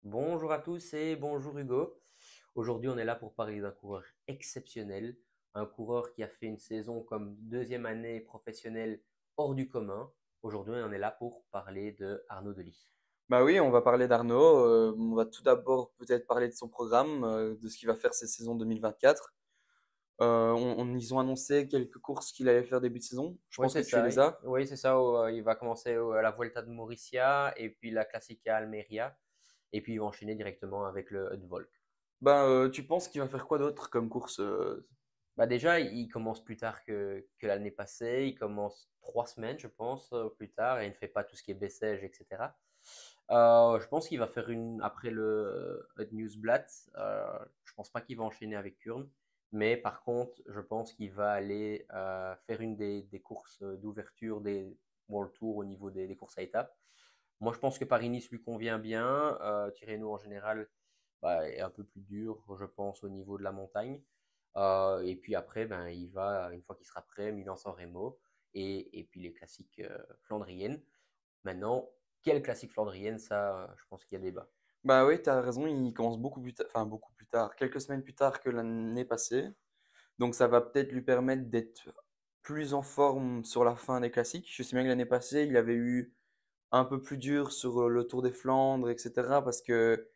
Bonjour à tous et bonjour Hugo. Aujourd'hui, on est là pour parler d'un coureur exceptionnel, un coureur qui a fait une saison comme deuxième année professionnelle hors du commun. Aujourd'hui, on est là pour parler de Arnaud Delis. Bah oui, on va parler d'Arnaud. On va tout d'abord peut-être parler de son programme, de ce qu'il va faire cette saison 2024. Ils ont annoncé quelques courses qu'il allait faire début de saison. Je Oui, pense que c'est tu ça. les as. Oui, c'est ça. Il va commencer à la Vuelta de Mauricia et puis la Classica Almeria. Et puis il va enchaîner directement avec le Hut. Tu penses qu'il va faire quoi d'autre comme course? Bah déjà, il commence plus tard que l'année passée. Il commence 3 semaines, je pense, plus tard, et il ne fait pas tout ce qui est Bessèges, etc. Je pense qu'il va faire une après le Newsblatt. Je pense pas qu'il va enchaîner avec Kurn, mais par contre, je pense qu'il va aller faire une des courses d'ouverture des World Tour au niveau des courses à étapes. Moi, je pense que Paris-Nice lui convient bien. Tirreno en général bah, est un peu plus dur, je pense, au niveau de la montagne. Et puis après, ben, il va, une fois qu'il sera prêt, Milan-San Remo et puis les classiques flandriennes. Maintenant, quelle classique flandrienne, ça, je pense qu'il y a débat. Bah oui, tu as raison, il commence beaucoup plus tard, enfin beaucoup plus tard, quelques semaines plus tard que l'année passée. Donc ça va peut-être lui permettre d'être plus en forme sur la fin des classiques. Je sais bien que l'année passée, il avait eu un peu plus dur sur le Tour des Flandres, etc. Parce que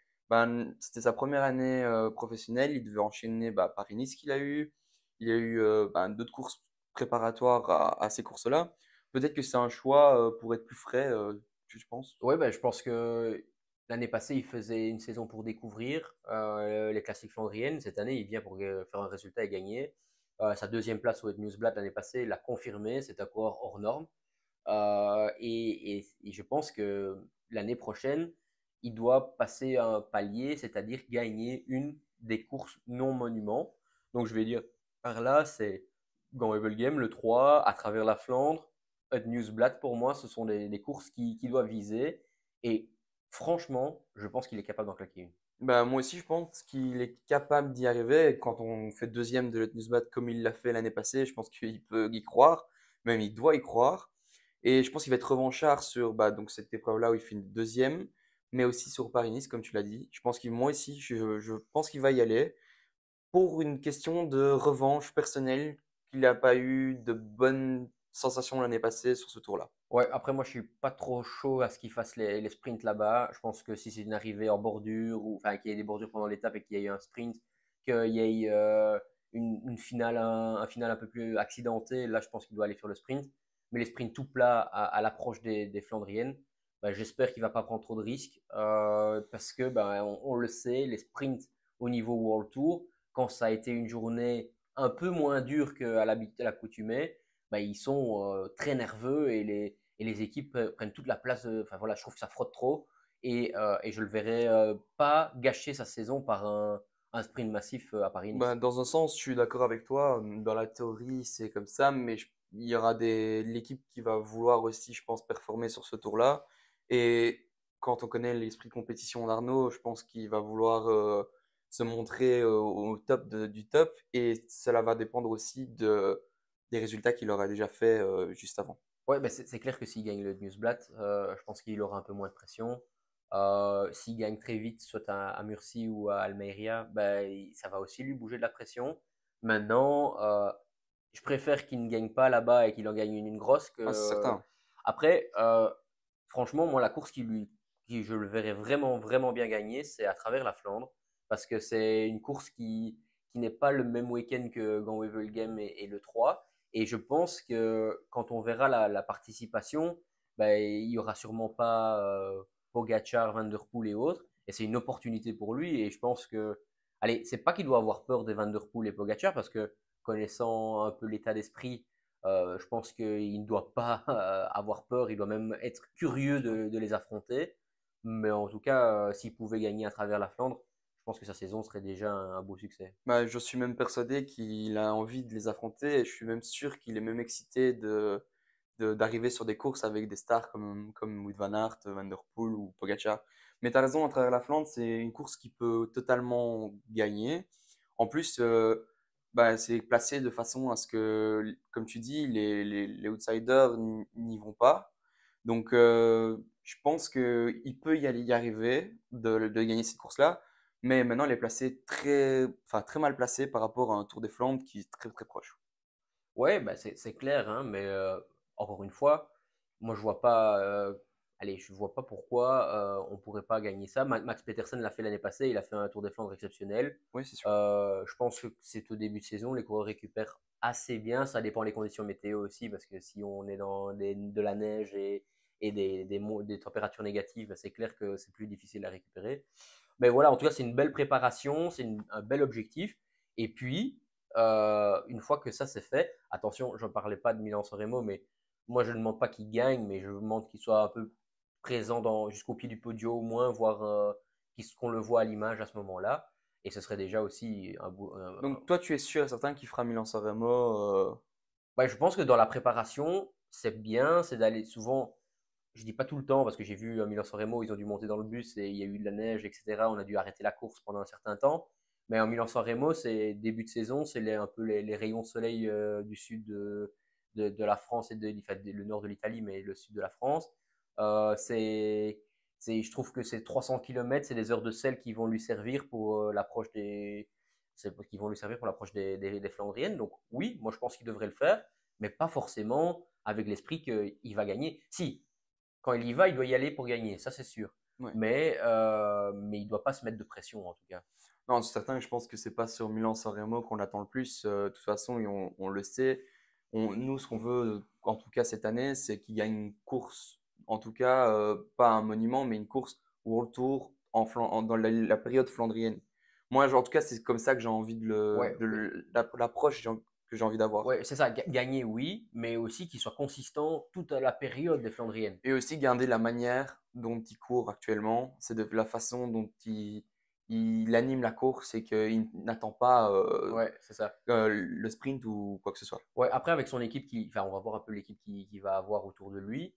c'était sa première année professionnelle. Il devait enchaîner Paris-Nice qu'il a eu. Il y a eu d'autres courses préparatoires à ces courses-là. Peut-être que c'est un choix pour être plus frais, je pense. Ouais, ben, je pense que l'année passée, il faisait une saison pour découvrir les classiques flandriennes. Cette année, il vient pour faire un résultat et gagner. Sa deuxième place au Newsblad l'année passée, il l'a confirmé. C'est un coureur hors norme. Et je pense que l'année prochaine, il doit passer un palier, c'est-à-dire gagner une des courses non monuments. Donc je vais dire par là, c'est Gand Wevelgem, le 3, à travers la Flandre, Het Nieuwsblad pour moi, ce sont des courses qui doit viser. Et franchement, je pense qu'il est capable d'en claquer une. Bah, moi aussi, je pense qu'il est capable d'y arriver. Et quand on fait deuxième de l'Etnusbat comme il l'a fait l'année passée, je pense qu'il peut y croire. Même il doit y croire. Et je pense qu'il va être revanchard sur donc cette épreuve-là où il finit deuxième, mais aussi sur Paris-Nice, comme tu l'as dit. Je pense qu'il, moi aussi, je pense qu'il va y aller pour une question de revanche personnelle, qu'il n'a pas eu de bonnes sensations l'année passée sur ce tour-là. Ouais, après moi je suis pas trop chaud à ce qu'ils fassent les sprints là-bas. Je pense que si c'est une arrivée en bordure, ou enfin qu'il y ait des bordures pendant l'étape et qu'il y ait eu un sprint, qu'il y ait une finale, un final un peu plus accidenté, là je pense qu'il doit aller faire le sprint. Mais les sprints tout plats à l'approche des Flandriennes, bah, j'espère qu'il va pas prendre trop de risques parce que bah, on le sait, les sprints au niveau World Tour, quand ça a été une journée un peu moins dure qu'à l'accoutumée, bah, ils sont très nerveux et les équipes prennent toute la place. Enfin voilà, je trouve que ça frotte trop et je le verrai pas gâcher sa saison par un sprint massif à Bah, Paris-Nice. dans un sens, je suis d'accord avec toi. Dans la théorie, c'est comme ça, mais il y aura l'équipe qui va vouloir aussi, je pense, performer sur ce tour-là. Et quand on connaît l'esprit de compétition d'Arnaud, je pense qu'il va vouloir se montrer au top du top. Et cela va dépendre aussi des résultats qu'il aura déjà fait juste avant. Ouais, bah, c'est clair que s'il gagne le Newsblatt, je pense qu'il aura un peu moins de pression. S'il gagne très vite, soit à Murcie ou à Almeria, bah, ça va aussi lui bouger de la pression. Maintenant, je préfère qu'il ne gagne pas là-bas et qu'il en gagne une grosse Ah, c'est que. certain. Après, franchement, moi, la course qui je le verrais vraiment, vraiment bien gagner, c'est à travers la Flandre. Parce que c'est une course qui n'est pas le même week-end que Gand Wevelgem et le 3. Et je pense que quand on verra la participation, ben, il n'y aura sûrement pas Pogacar, Van Der Poel et autres. Et c'est une opportunité pour lui. Et je pense que, allez, c'est pas qu'il doit avoir peur des Van Der Poel et Pogacar, parce que connaissant un peu l'état d'esprit, je pense qu'il ne doit pas avoir peur. Il doit même être curieux de les affronter. Mais en tout cas, s'il pouvait gagner à travers la Flandre, je pense que sa saison serait déjà un beau succès. Bah, je suis même persuadé qu'il a envie de les affronter et je suis même sûr qu'il est même excité d'arriver sur des courses avec des stars comme Wout van Aert, Van Der Poel ou Pogacar. Mais tu as raison, à travers la Flandre, c'est une course qui peut totalement gagner. En plus, c'est placé de façon à ce que, comme tu dis, les outsiders n'y vont pas. Donc, je pense qu'il peut y arriver de gagner cette course-là, mais maintenant, il est placé très mal placé par rapport à un Tour des Flandres qui est très très proche. Ouais, bah c'est clair, hein, mais encore une fois, moi je vois pas, allez, je vois pas pourquoi on pourrait pas gagner ça. Max Peterson l'a fait l'année passée, il a fait un Tour des Flandres exceptionnel. Oui, c'est sûr. Je pense que c'est au début de saison, les coureurs récupèrent assez bien. Ça dépend des conditions météo aussi, parce que si on est dans de la neige et des températures négatives, bah, c'est clair que c'est plus difficile à récupérer. Mais voilà, en tout cas, c'est une belle préparation, c'est un bel objectif. Et puis, une fois que ça c'est fait, attention, je ne parlais pas de Milan-San Remo, mais moi je ne demande pas qu'il gagne, mais je demande qu'il soit un peu présent jusqu'au pied du podium au moins, voir qu'on le voit à l'image à ce moment-là. Et ce serait déjà aussi un beau. Donc, toi, tu es sûr et certain qu'il fera Milan-San Remo Ouais, je pense que dans la préparation, c'est bien, c'est d'aller souvent. Je dis pas tout le temps parce que j'ai vu à Milan-San Remo, ils ont dû monter dans le bus et il y a eu de la neige, etc. On a dû arrêter la course pendant un certain temps. Mais en Milan-San Remo, c'est début de saison, c'est un peu les rayons de soleil du sud de la France et enfin, le nord de l'Italie, mais le sud de la France. Je trouve que ces 300 km, c'est des heures de sel qui vont lui servir pour l'approche qui vont lui servir pour l'approche des Flandriennes. Donc oui, moi je pense qu'il devrait le faire, mais pas forcément avec l'esprit qu'il va gagner. Si, quand il y va, il doit y aller pour gagner, ça c'est sûr. ouais. Mais il ne doit pas se mettre de pression en tout cas. Non, c'est certain que je pense que c'est pas sur Milan-San Remo qu'on attend le plus. De toute façon, et on le sait. Nous, ce qu'on veut, en tout cas cette année, c'est qu'il gagne une course. En tout cas, pas un monument, mais une course World Tour dans la période flandrienne. Moi, en tout cas, c'est comme ça que j'ai envie Ouais, l'approche que j'ai envie d'avoir. ouais, c'est ça, gagner oui, mais aussi qu'il soit consistant toute la période des Flandriennes. Et aussi garder la manière dont il court actuellement. C'est de la façon dont il anime la course et qu'il n'attend pas Ouais, c'est ça. le sprint ou quoi que ce soit. Ouais, après, avec son équipe enfin, on va voir un peu l'équipe qui va avoir autour de lui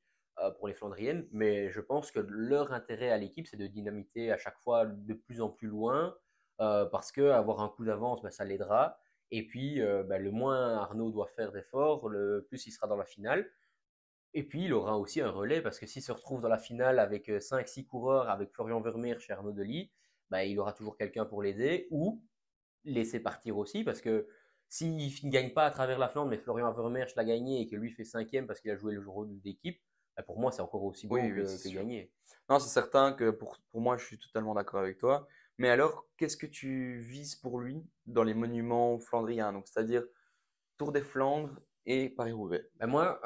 pour les Flandriennes, mais je pense que leur intérêt à l'équipe, c'est de dynamiter à chaque fois de plus en plus loin, parce que avoir un coup d'avance, bah, ça l'aidera. Et puis, bah, le moins Arnaud doit faire d'efforts, le plus il sera dans la finale. Et puis, il aura aussi un relais, parce que s'il se retrouve dans la finale avec 5-6 coureurs, avec Florian Vermeer chez Arnaud Delis, bah, il aura toujours quelqu'un pour l'aider, ou laisser partir aussi, parce que s'il ne gagne pas à travers la Flandre, mais Florian Vermeersch l'a gagné et que lui fait cinquième parce qu'il a joué le rôle d'équipe, bah pour moi, c'est encore aussi beau Oui, oui, c'est que sûr. gagner. Non, c'est certain que pour moi, je suis totalement d'accord avec toi. Mais alors, qu'est-ce que tu vises pour lui dans les monuments flandriens? Donc, c'est-à-dire Tour des Flandres et Paris-Roubaix. Bah moi,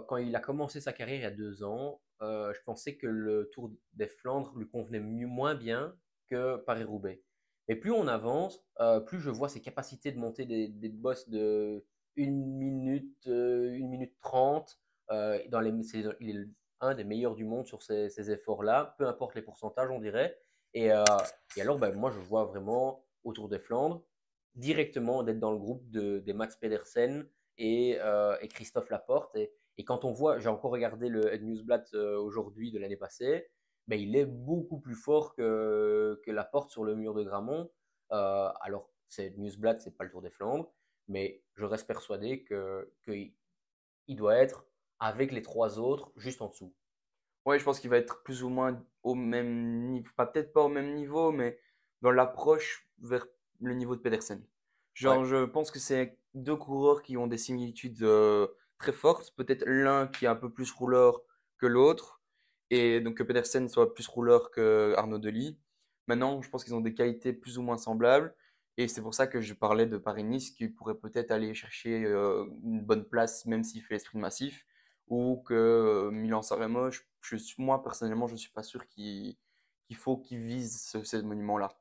quand il a commencé sa carrière il y a 2 ans, je pensais que le Tour des Flandres lui convenait moins bien que Paris-Roubaix. Mais plus on avance, plus je vois ses capacités de monter des bosses de 1 minute, 1 minute 30. Il est un des meilleurs du monde sur ces efforts-là, peu importe les pourcentages, on dirait. Et alors, ben, moi, je vois vraiment au Tour des Flandres, directement d'être dans le groupe des Mats Pedersen et Christophe Laporte. Et quand on voit, j'ai encore regardé le Newsblad aujourd'hui de l'année passée, ben, il est beaucoup plus fort que Laporte sur le mur de Gramont. Alors, c'est Newsblad, c'est pas le Tour des Flandres, mais je reste persuadé qu'il doit être avec les trois autres juste en dessous. Ouais, je pense qu'il va être plus ou moins au même niveau, peut-être pas au même niveau, mais dans l'approche vers le niveau de Pedersen. Ouais, Genre, je pense que c'est deux coureurs qui ont des similitudes très fortes. Peut-être l'un qui est un peu plus rouleur que l'autre, et donc que Pedersen soit plus rouleur que Arnaud Delis. Maintenant, je pense qu'ils ont des qualités plus ou moins semblables, et c'est pour ça que je parlais de Paris-Nice, qui pourrait peut-être aller chercher une bonne place, même s'il fait les sprints massifs ou que Milan-San Remo, moi personnellement, je ne suis pas sûr qu'il faut qu'il vise ce monument-là.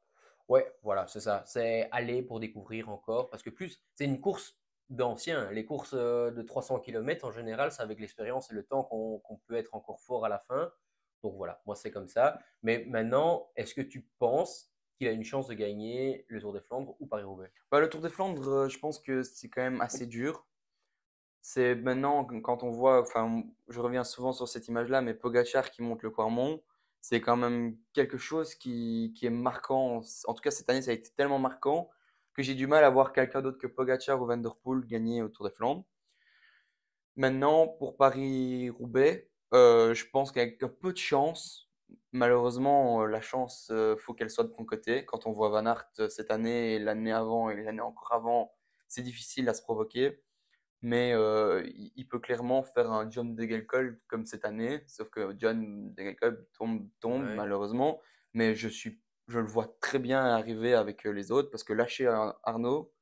ouais, voilà, c'est ça. C'est aller pour découvrir encore, parce que plus, c'est une course d'anciens. Les courses de 300 km, en général, c'est avec l'expérience et le temps qu'on peut être encore fort à la fin. Donc voilà, moi c'est comme ça. Mais maintenant, est-ce que tu penses qu'il a une chance de gagner le Tour des Flandres ou Paris-Roubaix? Bah, le Tour des Flandres, je pense que c'est quand même assez dur. C'est maintenant, quand on voit, enfin, je reviens souvent sur cette image-là, mais Pogacar qui monte le Quarmont, c'est quand même quelque chose qui est marquant. En tout cas, cette année, ça a été tellement marquant que j'ai du mal à voir quelqu'un d'autre que Pogacar ou Van Der Poel gagner au Tour des Flandres. Maintenant, pour Paris-Roubaix, Je pense qu'avec un peu de chance, malheureusement, la chance, faut qu'elle soit de ton côté. Quand on voit Van Aert cette année, et l'année avant et l'année encore avant, c'est difficile à se provoquer. Mais il peut clairement faire un John Degenkolb comme cette année, sauf que John Degenkolb tombe Ouais. malheureusement. Mais je le vois très bien arriver avec les autres, parce que lâcher Arnaud,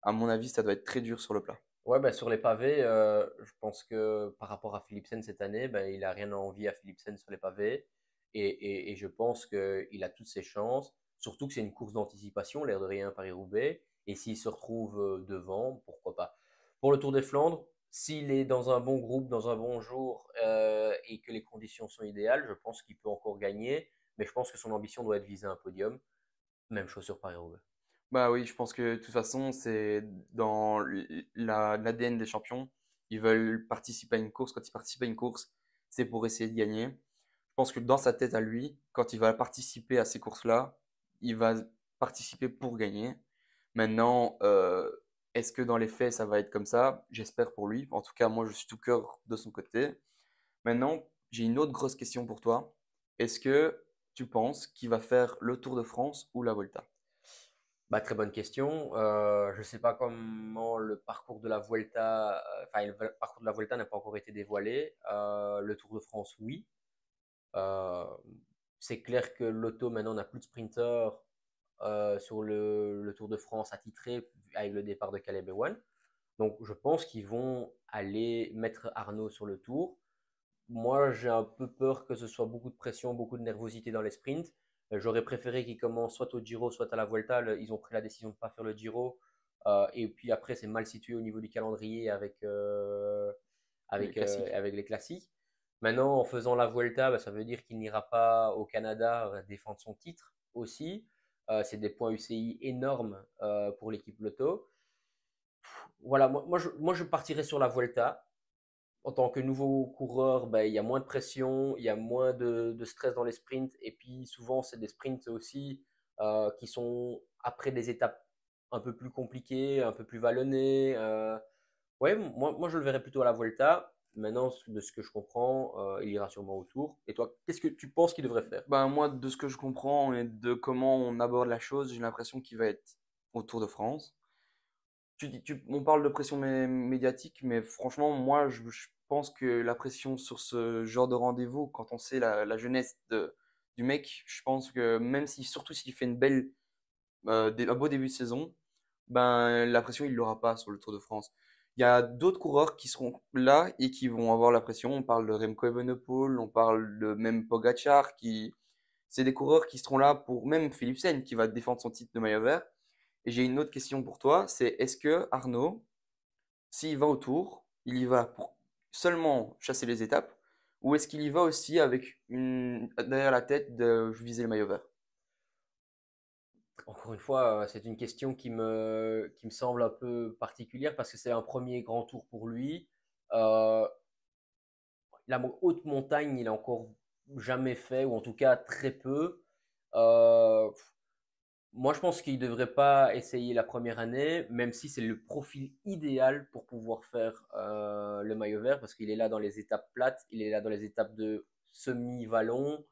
à mon avis, ça doit être très dur sur le plat. Ouais, bah, sur les pavés, je pense que par rapport à Philipsen cette année, bah, il a rien à envier à Philipsen sur les pavés. Et je pense qu'il a toutes ses chances. Surtout que c'est une course d'anticipation, l'air de rien, Paris-Roubaix. Et s'il se retrouve devant, pourquoi pas. Pour le Tour des Flandres, s'il est dans un bon groupe, dans un bon jour, et que les conditions sont idéales, je pense qu'il peut encore gagner. Mais je pense que son ambition doit être viser un podium. Même chose sur Paris-Roubaix. Bah oui, je pense que de toute façon, c'est dans l'ADN des champions. Ils veulent participer à une course. Quand ils participent à une course, c'est pour essayer de gagner. Je pense que dans sa tête à lui, quand il va participer à ces courses-là, il va participer pour gagner. Maintenant, est-ce que dans les faits, ça va être comme ça? J'espère pour lui. En tout cas, moi, je suis tout cœur de son côté. Maintenant, j'ai une autre grosse question pour toi. Est-ce que tu penses qu'il va faire le Tour de France ou la Volta? Bah, très bonne question. Je ne sais pas comment le parcours de la Vuelta, enfin, le parcours de la Vuelta n'a pas encore été dévoilé. Le Tour de France, oui. Euh, c'est clair que l'auto maintenant n'a plus de sprinter sur le Tour de France attitré avec le départ de Caleb Ewan. Donc, je pense qu'ils vont aller mettre Arnaud sur le Tour. Moi, j'ai un peu peur que ce soit beaucoup de pression, beaucoup de nervosité dans les sprints. J'aurais préféré qu'ils commencent soit au Giro, soit à la Vuelta. Ils ont pris la décision de ne pas faire le Giro. Et puis après, c'est mal situé au niveau du calendrier Les classiques. avec les classiques. Maintenant, en faisant la Vuelta, bah, ça veut dire qu'il n'ira pas au Canada défendre son titre aussi. C'est des points UCI énormes pour l'équipe Lotto. Voilà, moi, je partirais sur la Vuelta en tant que nouveau coureur, ben, il y a moins de pression, il y a moins de stress dans les sprints. Et puis souvent, c'est des sprints aussi qui sont après des étapes un peu plus compliquées, un peu plus vallonnées. Ouais, moi, je le verrais plutôt à la Vuelta. Maintenant, de ce que je comprends, il ira sûrement au Tour. Et toi, qu'est-ce que tu penses qu'il devrait faire? Ben, moi, de ce que je comprends et de comment on aborde la chose, j'ai l'impression qu'il va être au Tour de France. On parle de pression médiatique, mais franchement, moi, je pense que la pression sur ce genre de rendez-vous, quand on sait la jeunesse du mec, je pense que même si, surtout s'il fait un beau début de saison, ben, la pression, il l'aura pas sur le Tour de France. Il y a d'autres coureurs qui seront là et qui vont avoir la pression. On parle de Remco Evenepoel, on parle de même Pogacar, c'est des coureurs qui seront là pour même Philipsen qui va défendre son titre de maillot vert. Et j'ai une autre question pour toi, c'est est-ce que Arnaud, s'il va au Tour, il y va pour seulement chasser les étapes, ou est-ce qu'il y va aussi avec derrière la tête de viser le maillot vert? Encore une fois, c'est une question qui me semble un peu particulière parce que c'est un premier grand tour pour lui. Euh, la haute montagne, il a encore jamais fait, ou en tout cas très peu. Euh, Moi, je pense qu'il ne devrait pas essayer la première année, même si c'est le profil idéal pour pouvoir faire le maillot vert, parce qu'il est là dans les étapes plates, il est là dans les étapes de semi-vallon,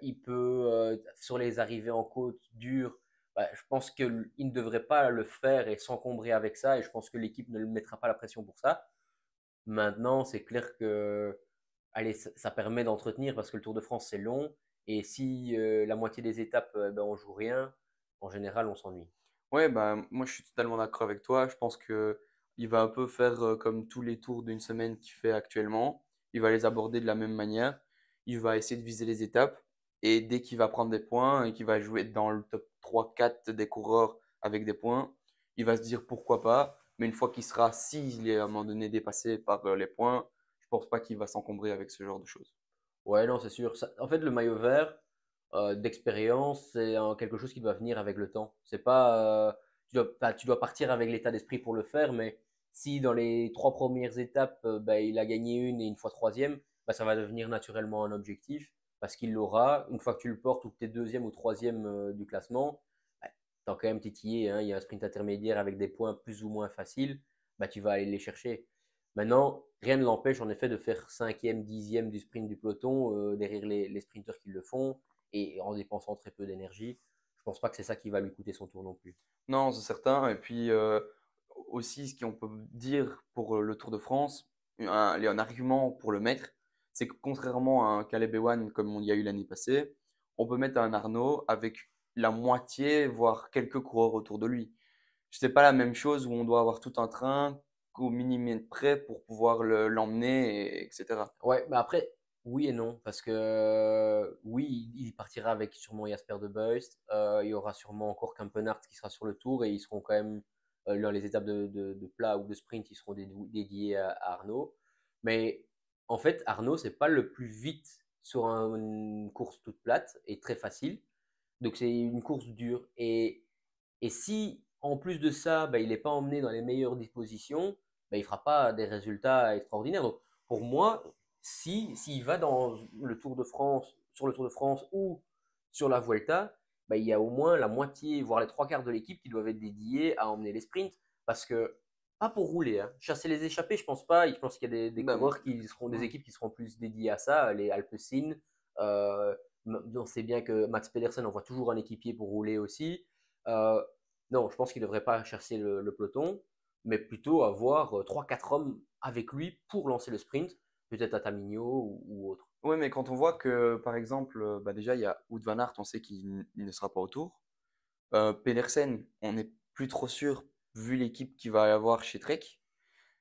il peut, sur les arrivées en côte dure, bah, je pense qu'il ne devrait pas le faire et s'encombrer avec ça, et je pense que l'équipe ne le mettra pas la pression pour ça. Maintenant, c'est clair que allez, ça permet d'entretenir parce que le Tour de France, c'est long. Et si la moitié des étapes, ben, on joue rien, en général, on s'ennuie. Ouais, bah moi je suis totalement d'accord avec toi. Je pense que il va un peu faire comme tous les tours d'une semaine qu'il fait actuellement. Il va les aborder de la même manière. Il va essayer de viser les étapes. Et dès qu'il va prendre des points et qu'il va jouer dans le top 3-4 des coureurs avec des points, il va se dire pourquoi pas. Mais une fois qu'il sera, s'il est à un moment donné dépassé par les points, je pense pas qu'il va s'encombrer avec ce genre de choses. Ouais, non, c'est sûr. En fait, le maillot vert, d'expérience, c'est quelque chose qui doit venir avec le temps. C'est pas, enfin, tu dois partir avec l'état d'esprit pour le faire, mais si dans les trois premières étapes, ben, il a gagné une et une fois troisième, ben, ça va devenir naturellement un objectif parce qu'il l'aura. Une fois que tu le portes ou que tu es deuxième ou troisième du classement, ben, tu as quand même titillé, hein. Il y a un sprint intermédiaire avec des points plus ou moins faciles, ben, tu vas aller les chercher. Maintenant, rien ne l'empêche en effet de faire cinquième, dixième du sprint du peloton derrière les sprinteurs qui le font et en dépensant très peu d'énergie. Je pense pas que c'est ça qui va lui coûter son tour non plus. Non, c'est certain. Et puis aussi, ce qu'on peut dire pour le Tour de France, un argument pour le mettre, c'est que contrairement à un Caleb Ewan comme il y a eu l'année passée, on peut mettre un Arnaud avec la moitié, voire quelques coureurs autour de lui. C'est pas la même chose où on doit avoir tout un train qu'au minimum près pour pouvoir l'emmener, etc. Ouais, mais après, oui et non, parce que oui, il partira avec sûrement Jasper de Beust, il y aura sûrement encore Campenart qui sera sur le tour et ils seront quand même dans les étapes de plat ou de sprint, ils seront dédiés à Arnaud. Mais en fait, Arnaud, c'est pas le plus vite sur une course toute plate et très facile. Donc c'est une course dure. Et si en plus de ça, bah, il n'est pas emmené dans les meilleures dispositions, bah, il ne fera pas des résultats extraordinaires. Donc pour moi, s'il va dans le Tour de France, sur le Tour de France ou sur la Vuelta, bah, il y a au moins la moitié, voire les trois quarts de l'équipe qui doivent être dédiés à emmener les sprints. Parce que, pas pour rouler, hein. Chasser les échappées, je pense pas. Je pense qu'il y a des Ben, coureurs qui seront, des ouais. équipes qui seront plus dédiées à ça, les Alpecin. Euh, on sait bien que Max Pedersen envoie toujours un équipier pour rouler aussi. Euh, non, je pense qu'il ne devrait pas chercher le peloton, mais plutôt avoir 3-4 hommes avec lui pour lancer le sprint, peut-être à Tamigno ou autre. Ouais, mais quand on voit que, par exemple, bah déjà, il y a Wout van Aert, on sait qu'il ne sera pas au tour. Pedersen, on n'est plus trop sûr, vu l'équipe qu'il va y avoir chez Trek.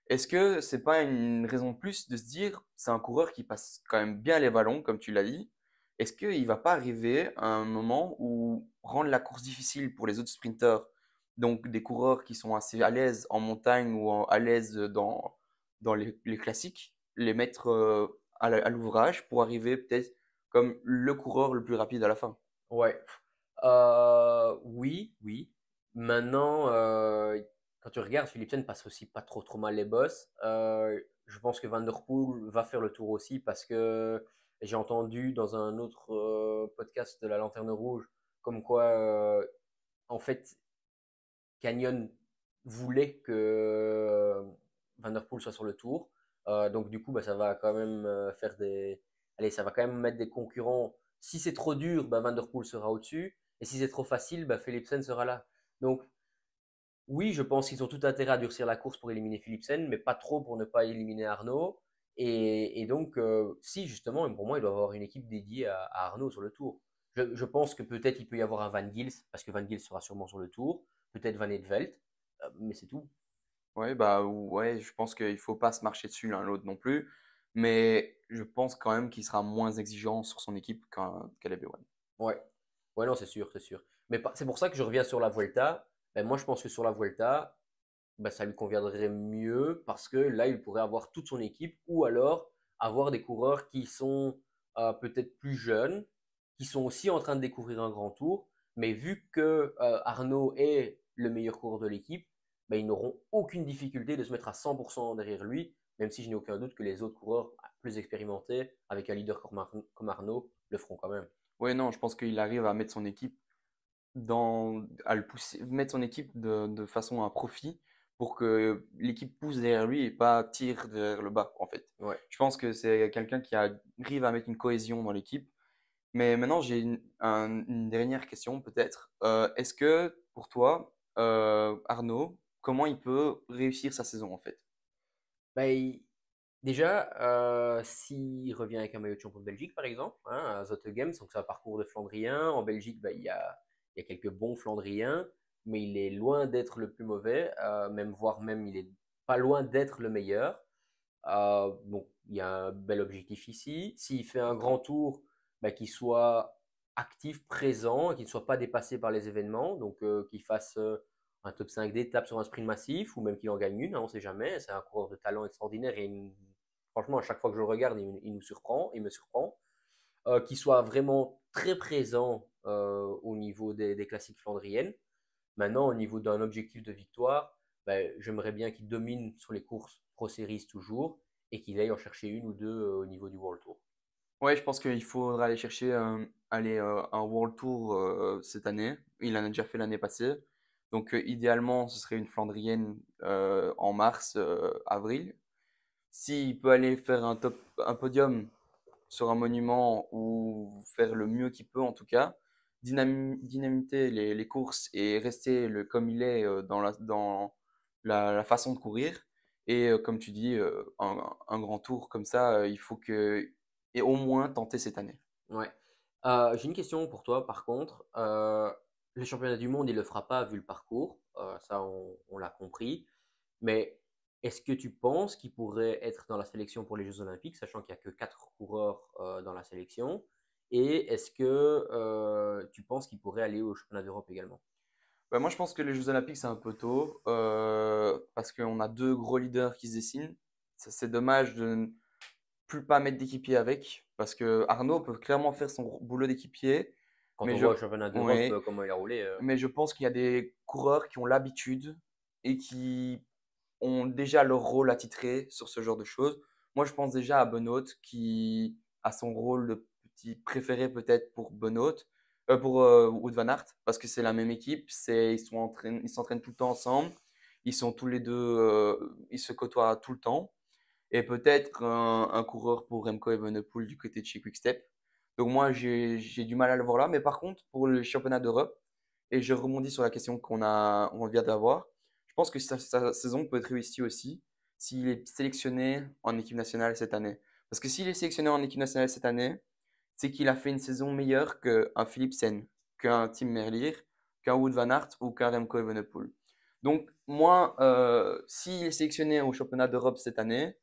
Est-ce que c'est pas une raison de plus de se dire, c'est un coureur qui passe quand même bien les ballons, comme tu l'as dit. Est-ce qu'il va pas arriver à un moment où rendre la course difficile pour les autres sprinteurs, donc des coureurs qui sont assez à l'aise en montagne ou à l'aise dans les classiques, les mettre à l'ouvrage pour arriver peut-être comme le coureur le plus rapide à la fin? Ouais. Oui, oui. Maintenant, quand tu regardes, Philipsen passe aussi pas trop mal les bosses. Je pense que Van Der Poel va faire le tour aussi parce que j'ai entendu dans un autre podcast de la Lanterne Rouge comme quoi, en fait, Canyon voulait que Van Der Poel soit sur le tour. Donc du coup, bah, ça va quand même faire des... Allez, ça va quand même mettre des concurrents. Si c'est trop dur, bah, Van Der Poel sera au-dessus. Et si c'est trop facile, bah, Philipsen sera là. Donc oui, je pense qu'ils ont tout intérêt à durcir la course pour éliminer Philipsen, mais pas trop pour ne pas éliminer Arnaud. Et donc, si justement, pour moi, il doit y avoir une équipe dédiée à Arnaud sur le tour. Je pense que peut-être il peut y avoir un Van Gils, parce que Van Gils sera sûrement sur le tour. Peut-être Van Edveld, mais c'est tout. Ouais, bah ouais, je pense qu'il faut pas se marcher dessus l'un l'autre non plus, mais je pense quand même qu'il sera moins exigeant sur son équipe qu'un Caleb Ewan. Ouais, ouais, non, c'est sûr, c'est sûr. Mais c'est pour ça que je reviens sur la Vuelta. Ben, moi, je pense que sur la Vuelta, ben, ça lui conviendrait mieux parce que là, il pourrait avoir toute son équipe ou alors avoir des coureurs qui sont peut-être plus jeunes, qui sont aussi en train de découvrir un grand tour. Mais vu que Arnaud est le meilleur coureur de l'équipe, ben, ils n'auront aucune difficulté de se mettre à 100% derrière lui, même si je n'ai aucun doute que les autres coureurs plus expérimentés, avec un leader comme Arnaud, le feront quand même. Ouais, non, je pense qu'il arrive à mettre son équipe à le pousser, mettre son équipe de façon à profit pour que l'équipe pousse derrière lui et pas tire vers le bas, en fait. Ouais. Je pense que c'est quelqu'un qui arrive à mettre une cohésion dans l'équipe. Mais maintenant, j'ai une dernière question peut-être. Est-ce que pour toi, Arnaud, comment il peut réussir sa saison en fait? Bah, déjà, s'il revient avec un maillot de champion de Belgique, par exemple, hein, à Zotte Games, donc c'est un parcours de Flandrien. En Belgique, bah, il y a quelques bons Flandriens, mais il est loin d'être le plus mauvais, même voire même il est pas loin d'être le meilleur. Donc il y a un bel objectif ici. S'il fait un grand tour, bah, qu'il soit actif, présent, qu'il ne soit pas dépassé par les événements, donc qu'il fasse un top 5 d'étape sur un sprint massif, ou même qu'il en gagne une, hein, on ne sait jamais. C'est un coureur de talent extraordinaire et franchement, à chaque fois que je le regarde, il nous surprend, il me surprend. Qu'il soit vraiment très présent au niveau des classiques flandriennes. Maintenant, au niveau d'un objectif de victoire, ben, j'aimerais bien qu'il domine sur les courses Pro Series toujours et qu'il aille en chercher une ou deux au niveau du World Tour. Ouais, je pense qu'il faudra aller chercher un World Tour cette année. Il en a déjà fait l'année passée. Donc idéalement, ce serait une Flandrienne en mars, avril. s'il peut aller faire un podium sur un monument ou faire le mieux qu'il peut en tout cas, dynamiter les courses et rester comme il est dans la façon de courir. Et comme tu dis, un grand tour comme ça, il faut que et au moins tenter cette année. Ouais. J'ai une question pour toi, par contre. Le championnat du monde, il le fera pas vu le parcours. Ça, on l'a compris. Mais est-ce que tu penses qu'il pourrait être dans la sélection pour les Jeux Olympiques, sachant qu'il n'y a que 4 coureurs dans la sélection? Et est-ce que tu penses qu'il pourrait aller au championnat d'Europe également? Bah, moi, je pense que les Jeux Olympiques, c'est un peu tôt parce qu'on a deux gros leaders qui se dessinent. C'est dommage de ne plus pas mettre d'équipier avec parce que Arnaud peut clairement faire son boulot d'équipier, Quand mais on je, voit au championnat d'Europe ouais, comment il a roulé. mais je pense qu'il y a des coureurs qui ont l'habitude et qui ont déjà leur rôle attitré sur ce genre de choses. Moi, je pense déjà à Benoît qui a son rôle de petit préféré peut-être pour Benoît, pour Wout van Aert, parce que c'est la même équipe, ils s'entraînent tout le temps ensemble, ils sont tous les deux, ils se côtoient tout le temps, et peut-être un coureur pour Remco Evenepoel du côté de chez Quickstep. Donc moi, j'ai du mal à le voir là, mais par contre, pour le championnat d'Europe, et je rebondis sur la question on vient d'avoir, je pense que sa saison peut être réussie aussi s'il est sélectionné en équipe nationale cette année. Parce que s'il est sélectionné en équipe nationale cette année, c'est qu'il a fait une saison meilleure qu'un Philipsen, qu'un Tim Merlier, qu'un Wout van Aert ou qu'un Remco Evenepoel. Donc moi, s'il est sélectionné au championnat d'Europe cette année,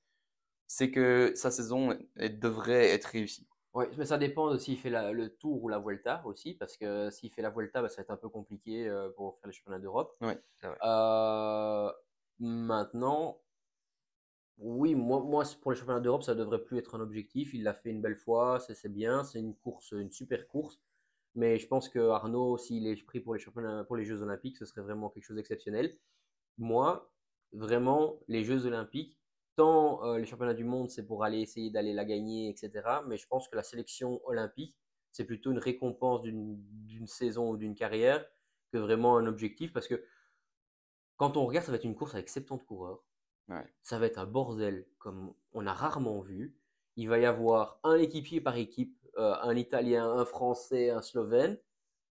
c'est que sa saison devrait être réussie. Oui, mais ça dépend de s'il fait le Tour ou la Vuelta aussi, parce que s'il fait la Vuelta, bah, ça va être un peu compliqué pour faire les championnats d'Europe. Oui, c'est vrai. Euh, Maintenant, oui, moi pour les championnats d'Europe, ça devrait plus être un objectif. Il l'a fait une belle fois, c'est bien, c'est une course, une super course. Mais je pense que Arnaud, s'il est pris pour les championnats, pour les Jeux Olympiques, ce serait vraiment quelque chose d'exceptionnel. Moi, vraiment, les Jeux Olympiques, tant les championnats du monde, c'est pour aller essayer d'aller la gagner, etc. Mais je pense que la sélection olympique, c'est plutôt une récompense d'une saison ou d'une carrière que vraiment un objectif. Parce que quand on regarde, ça va être une course avec 70 coureurs. Ouais. Ça va être un bordel comme on a rarement vu. Il va y avoir un équipier par équipe, un Italien, un Français, un Slovène,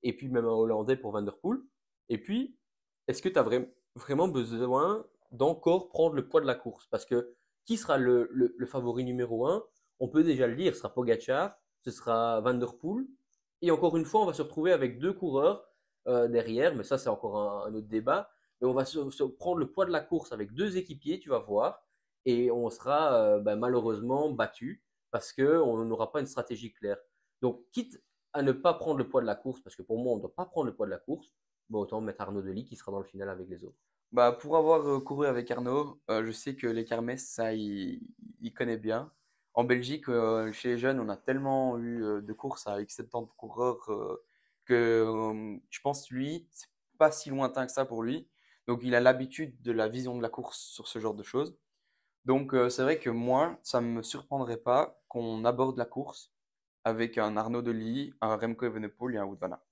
et puis même un Hollandais pour Van der Poel. Et puis, est-ce que tu as vraiment besoin d'encore prendre le poids de la course? Parce que qui sera le favori numéro un? On peut déjà le dire, ce sera Pogacar, ce sera Van der Poel. Et encore une fois, on va se retrouver avec deux coureurs derrière, mais ça c'est encore un autre débat. Mais on va se prendre le poids de la course avec deux équipiers, tu vas voir, et on sera malheureusement battu parce qu'on n'aura pas une stratégie claire. Donc, quitte à ne pas prendre le poids de la course, parce que pour moi, on ne doit pas prendre le poids de la course, bon, autant mettre Arnaud Delis qui sera dans le final avec les autres. Bah, pour avoir couru avec Arnaud, je sais que les kermesses, ça, il connaît bien. En Belgique, chez les jeunes, on a tellement eu de courses avec 70 coureurs que je pense, lui, c'est pas si lointain que ça pour lui. Donc, il a l'habitude de la vision de la course sur ce genre de choses. Donc, c'est vrai que moi, ça ne me surprendrait pas qu'on aborde la course avec un Arnaud Delis, un Remco Evenepoel et un Wout van Aert.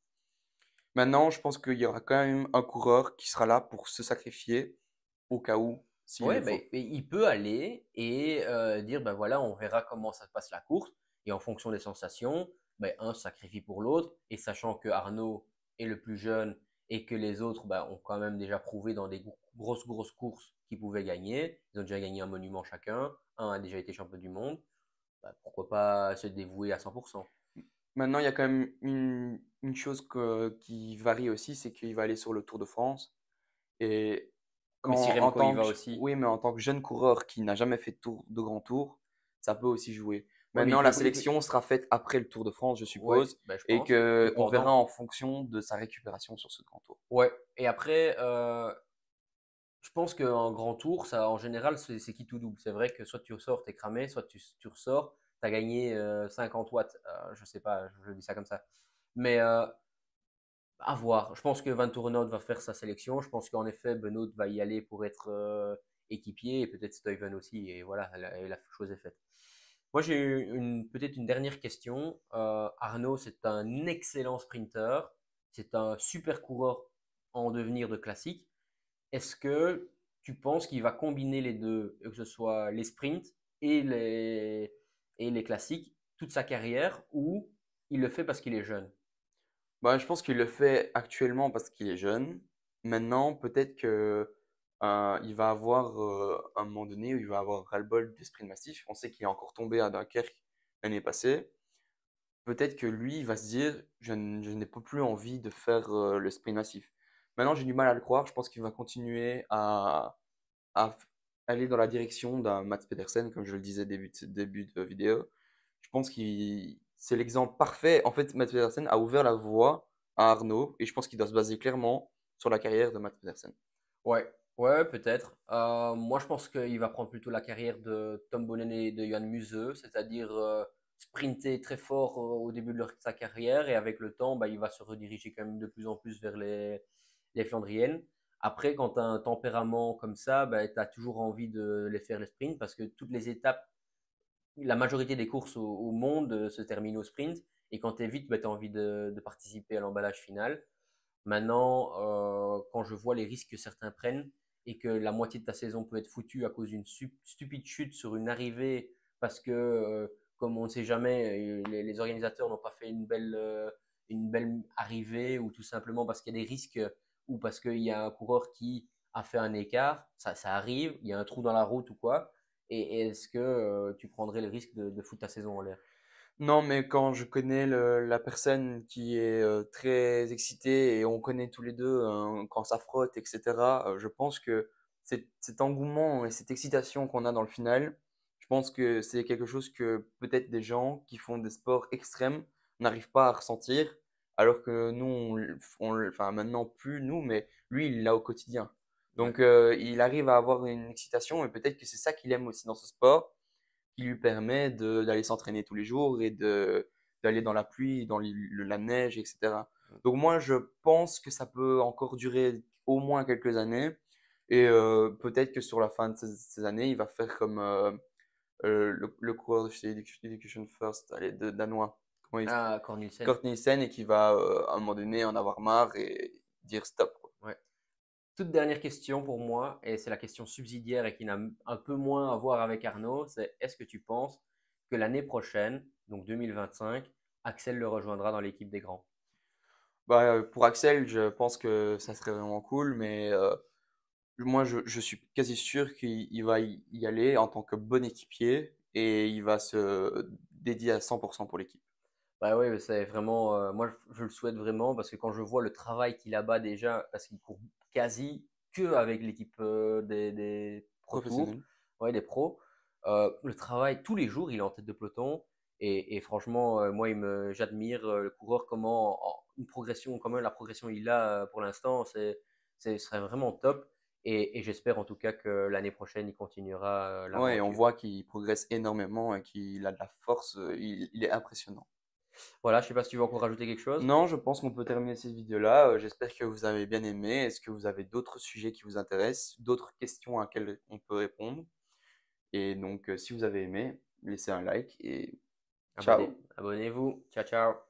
Maintenant, je pense qu'il y aura quand même un coureur qui sera là pour se sacrifier au cas où, s'il Ouais, le faut. mais il peut aller et dire, ben voilà, on verra comment ça se passe la course, et en fonction des sensations, ben, un se sacrifie pour l'autre, et sachant que Arnaud est le plus jeune et que les autres ben, ont quand même déjà prouvé dans des grosses courses qu'ils pouvaient gagner, ils ont déjà gagné un monument chacun, un a déjà été champion du monde, ben, pourquoi pas se dévouer à 100%. Maintenant, il y a quand même une chose qui varie aussi, c'est qu'il va aller sur le Tour de France. Et Mais si en Remco y tant va que, aussi, oui, mais en tant que jeune coureur qui n'a jamais fait de grand tour, ça peut aussi jouer. ouais, mais Maintenant, la sélection sera faite après le Tour de France, je ouais, suppose, ben, je et pense. Et que on verra pendant, en fonction de sa récupération sur ce grand tour. ouais. Et après, je pense qu'un grand tour, ça, en général, c'est qui tout double. C'est vrai que soit tu ressors, t'es cramé, soit tu ressors, t'as gagné 50 watts. Je sais pas, je dis ça comme ça. Mais à voir. Je pense que Van Toornout va faire sa sélection. Je pense qu'en effet, Benoît va y aller pour être équipier et peut-être Stuyven aussi. Et voilà, la chose est faite. Moi, j'ai peut-être une dernière question. Arnaud, c'est un excellent sprinter. C'est un super coureur en devenir de classique. Est-ce que tu penses qu'il va combiner les deux, que ce soit les sprints et les classiques toute sa carrière ou il le fait parce qu'il est jeune? Bah, je pense qu'il le fait actuellement parce qu'il est jeune. Maintenant, peut-être que il va avoir un moment donné où il va avoir ras-le-bol du sprint massif. On sait qu'il est encore tombé à Dunkerque l'année passée. Peut-être que lui, il va se dire, je n'ai pas plus envie de faire le sprint massif. Maintenant, j'ai du mal à le croire. Je pense qu'il va continuer à aller dans la direction d'un Mats Pedersen, comme je le disais début de vidéo. Je pense qu'il c'est l'exemple parfait. En fait, Mats Pedersen a ouvert la voie à Arnaud et je pense qu'il doit se baser clairement sur la carrière de Mats Pedersen. Ouais, ouais, peut-être. Moi, je pense qu'il va prendre plutôt la carrière de Tom Bonnen et de Johan Museeuw, c'est-à-dire sprinter très fort au début de sa carrière et avec le temps, bah, il va se rediriger quand même de plus en plus vers les Flandriennes. Après, quand tu as un tempérament comme ça, bah, tu as toujours envie de les faire les sprints parce que toutes les étapes, la majorité des courses au monde se terminent au sprint et quand tu es vite, bah, tu as envie de participer à l'emballage final. Maintenant, quand je vois les risques que certains prennent et que la moitié de ta saison peut être foutue à cause d'une stupide chute sur une arrivée, parce que, comme on ne sait jamais, les organisateurs n'ont pas fait une belle arrivée, ou tout simplement parce qu'il y a des risques, ou parce qu'il y a un coureur qui a fait un écart, ça arrive, il y a un trou dans la route ou quoi, et est-ce que tu prendrais le risque de foutre ta saison en l'air? Non, mais quand je connais la personne qui est très excitée et on connaît tous les deux quand ça frotte, etc., je pense que cet engouement et cette excitation qu'on a dans le final, je pense que c'est quelque chose que peut-être des gens qui font des sports extrêmes n'arrivent pas à ressentir, alors que nous, enfin maintenant plus nous, mais lui, il l'a au quotidien. Ouais. Donc, il arrive à avoir une excitation et peut-être que c'est ça qu'il aime aussi dans ce sport qui lui permet d'aller s'entraîner tous les jours et d'aller dans la pluie, dans la neige, etc. Donc moi, je pense que ça peut encore durer au moins quelques années et peut-être que sur la fin de ces années, il va faire comme le coureur de chez Education First, allez, danois, comment il Ah, Cornelissen. Kurt Nielsen et qui va à un moment donné en avoir marre et dire stop, quoi. Ouais. Toute dernière question pour moi, et c'est la question subsidiaire et qui n'a un peu moins à voir avec Arnaud, c'est est-ce que tu penses que l'année prochaine, donc 2025, Axel le rejoindra dans l'équipe des grands? Bah, pour Axel, je pense que ça serait vraiment cool, mais moi, je suis quasi sûr qu'il va y aller en tant que bon équipier et il va se dédier à 100% pour l'équipe. Bah oui, c'est vraiment, moi je le souhaite vraiment parce que quand je vois le travail qu'il abat déjà, parce qu'il court quasi que avec l'équipe des Pro Tour, Professionnel. ouais, des pros, le travail tous les jours, il est en tête de peloton et franchement, moi j'admire le coureur comment une progression, comment la progression il a pour l'instant, ce serait vraiment top et j'espère en tout cas que l'année prochaine il continuera Ouais, on l'aventure. voit qu'il progresse énormément et qu'il a de la force, il est impressionnant. Voilà, je sais pas si tu veux encore rajouter quelque chose. Non, je pense qu'on peut terminer cette vidéo-là. J'espère que vous avez bien aimé. Est-ce que vous avez d'autres sujets qui vous intéressent, d'autres questions à laquelle on peut répondre? Et donc, si vous avez aimé, laissez un like et ciao! Abonnez-vous. Ciao, ciao.